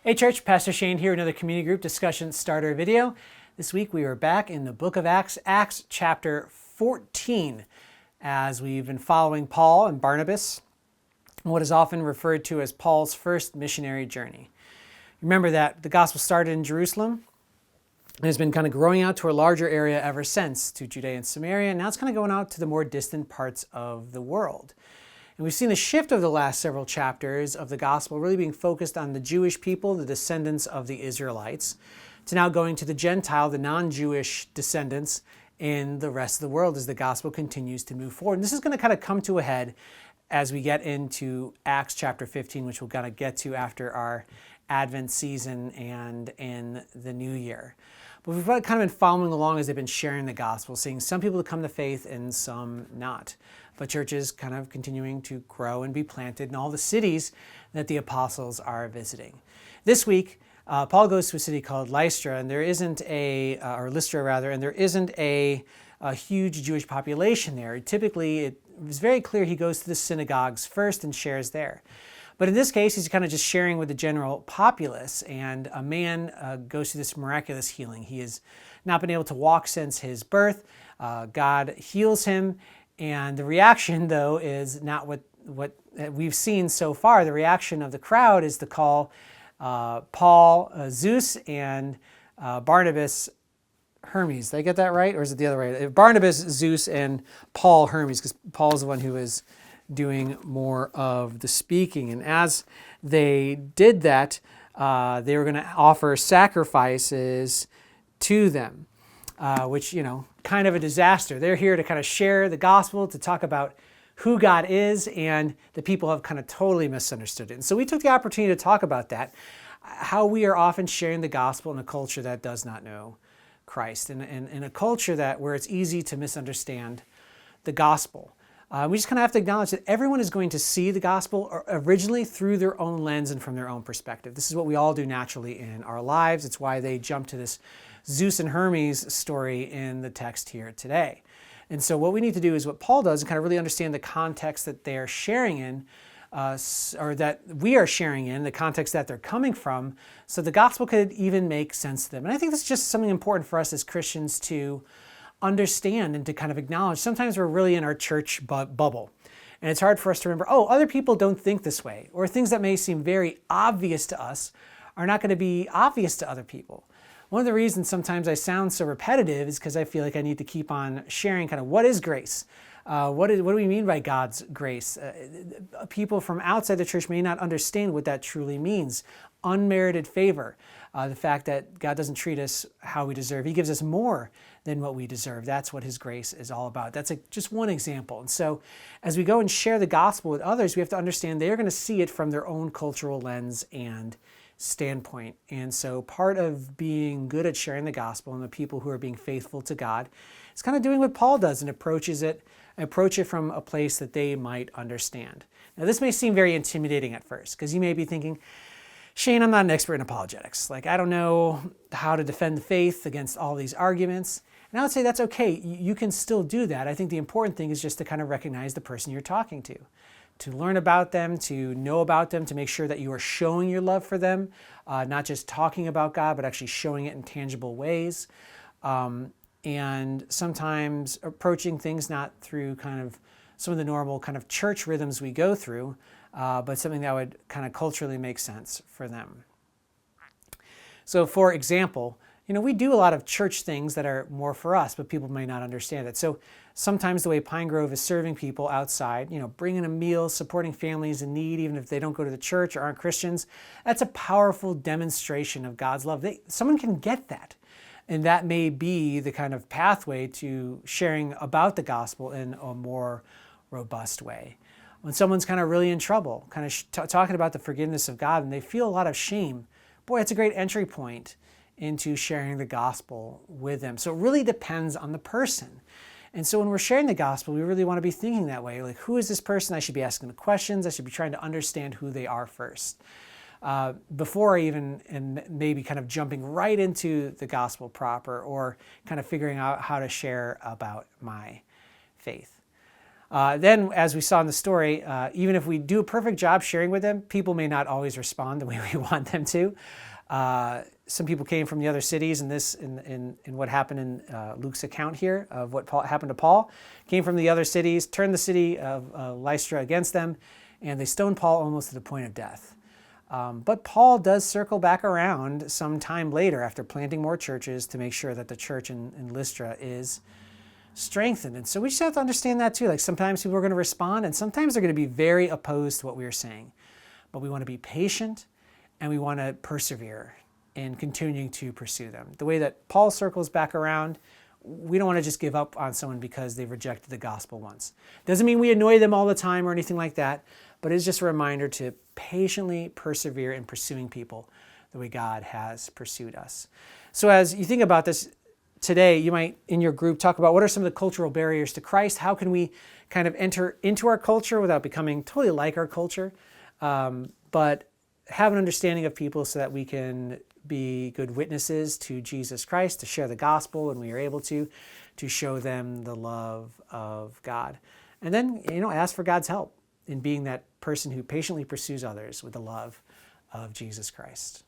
Hey church, Pastor Shane here, another community group discussion starter video. This week we are back in the book of Acts, Acts chapter 14, as we've been following Paul and Barnabas, what is often referred to as Paul's first missionary journey. Remember that the gospel started in Jerusalem and has been kind of growing out to a larger area ever since, to Judea and Samaria, and now it's kind of going out to the more distant parts of the world. And we've seen the shift over the last several chapters of the gospel really being focused on the Jewish people, the descendants of the Israelites, to now going to the Gentile, the non-Jewish descendants in the rest of the world as the gospel continues to move forward. And this is going to kind of come to a head as we get into Acts chapter 15, which we'll kind of get to after our Advent season and in the new year. But we've kind of been following along as they've been sharing the gospel, seeing some people come to faith and some not. But churches kind of continuing to grow and be planted in all the cities that the apostles are visiting. This week, Paul goes to a city called Lystra, and there isn't or Lystra rather, and there isn't a huge Jewish population there. Typically, it was very clear he goes to the synagogues first and shares there. But in this case, he's kind of just sharing with the general populace, and a man goes through this miraculous healing. He has not been able to walk since his birth. God heals him, and the reaction, though, is not what we've seen so far. The reaction of the crowd is to call Paul Zeus and Barnabas Hermes. Did I get that right? Or is it the other way? Barnabas Zeus and Paul Hermes, because Paul is the one who is doing more of the speaking. And as they did that, they were going to offer sacrifices to them, which, kind of a disaster. They're here to kind of share the gospel, to talk about who God is, and the people have kind of totally misunderstood it. And so we took the opportunity to talk about that, how we are often sharing the gospel in a culture that does not know Christ, and in a culture where it's easy to misunderstand the gospel. We just kind of have to acknowledge that everyone is going to see the gospel originally through their own lens and from their own perspective. This is what we all do naturally in our lives. It's why they jump to this Zeus and Hermes story in the text here today. And so what we need to do is what Paul does and kind of really understand the context that they're sharing in, or that we are sharing in, the context that they're coming from, so the gospel could even make sense to them. And I think that's just something important for us as Christians to understand and to kind of acknowledge. Sometimes we're really in our church bubble, and it's hard for us to remember, other people don't think this way, or things that may seem very obvious to us are not going to be obvious to other people. One of the reasons sometimes I sound so repetitive is because I feel like I need to keep on sharing kind of what is grace. What do we mean by God's grace? People from outside the church may not understand what that truly means. Unmerited favor, the fact that God doesn't treat us how we deserve. He gives us more than what we deserve. That's what His grace is all about. That's just one example. And so as we go and share the gospel with others, we have to understand they're going to see it from their own cultural lens and standpoint. And so part of being good at sharing the gospel and the people who are being faithful to God is kind of doing what Paul does and approach it from a place that they might understand. Now, this may seem very intimidating at first, because you may be thinking, Shane, I'm not an expert in apologetics. I don't know how to defend the faith against all these arguments. And I would say that's okay. You can still do that. I think the important thing is just to kind of recognize the person you're talking to learn about them, to know about them, to make sure that you are showing your love for them, not just talking about God, but actually showing it in tangible ways. And sometimes approaching things not through kind of some of the normal kind of church rhythms we go through, but something that would kind of culturally make sense for them. So for example, we do a lot of church things that are more for us, but people may not understand it. So sometimes the way Pine Grove is serving people outside, bringing a meal, supporting families in need, even if they don't go to the church or aren't Christians, that's a powerful demonstration of God's love. Someone can get that. And that may be the kind of pathway to sharing about the gospel in a more robust way. When someone's kind of really in trouble, kind of talking about the forgiveness of God, and they feel a lot of shame, boy, it's a great entry point into sharing the gospel with them. So it really depends on the person. And so when we're sharing the gospel, we really want to be thinking that way. Who is this person? I should be asking the questions. I should be trying to understand who they are first. Before I even, and maybe kind of jumping right into the gospel proper, or kind of figuring out how to share about my faith. Then, as we saw in the story, even if we do a perfect job sharing with them, people may not always respond the way we want them to. Some people came from the other cities, and in what happened in Luke's account here of what happened to Paul, came from the other cities, turned the city of Lystra against them, and they stoned Paul almost to the point of death. But Paul does circle back around some time later after planting more churches to make sure that the church in Lystra is strengthened. And so we just have to understand that too. Like sometimes people are going to respond, and sometimes they're going to be very opposed to what we are saying. But we want to be patient, and we want to persevere in continuing to pursue them. The way that Paul circles back around, we don't want to just give up on someone because they've rejected the gospel once. Doesn't mean we annoy them all the time or anything like that, but it's just a reminder to patiently persevere in pursuing people the way God has pursued us. So as you think about this today, you might, in your group, talk about what are some of the cultural barriers to Christ? How can we kind of enter into our culture without becoming totally like our culture, but have an understanding of people so that we can be good witnesses to Jesus Christ, to share the gospel when we are able to show them the love of God. And then, ask for God's help in being that person who patiently pursues others with the love of Jesus Christ.